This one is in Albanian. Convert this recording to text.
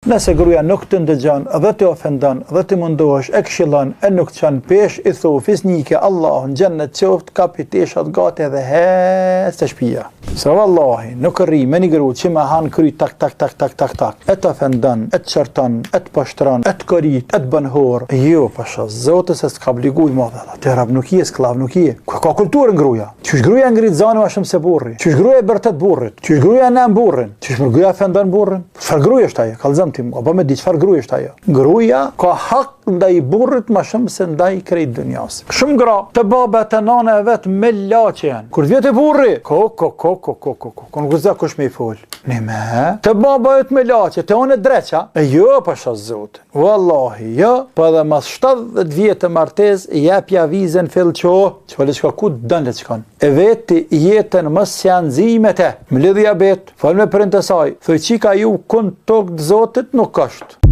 Nëse gruaja nuk të ndëgjon dhe të ofendon dhe të mundohesh e këshillon e nuk çon pesh, i thu fisnike Allahu në xhennet qoftë kapiteshat gati edhe hes të shtëpia. Se vallahi nuk rri me një grua që me han kry tak. E të ofendon, e të çarton, e të poshtron, e të korit, e të bën hor. Jo, pasha Zoti se s'ka obliguj më valla. Te rab nuk je sklav nuk je. Ka kulturën gruaja. Qysh gruaja ngrit zanë më shumë se burri. Qysh gruaja e bërtet burrit. Qysh gruaja nën burrin. Qysh gruaja ofendon burrin. Çfarë gruaja është ajo? Kallzon ti, apo me di çfarë gruaja është ajo? Gruaja ka hak ndaj burrit më shumë se ndaj krejt dunjas. Shumë gra të baba të nana e vet me laçe janë. Kur vjet e burri, nuk gëza kush me i fol. Ne me, të baba e të me laçe, të onë dreqa. Jo, pasha Zot. Wallahi, jo, po edhe mas 70 vjetë martez jepja vizën fillço, çfarë çka ku don le shkon. E veti jetën mos janë zimet e. Me lidhja bet, fal me print të saj. Thoj çika ju kun tok të Zotit nuk është.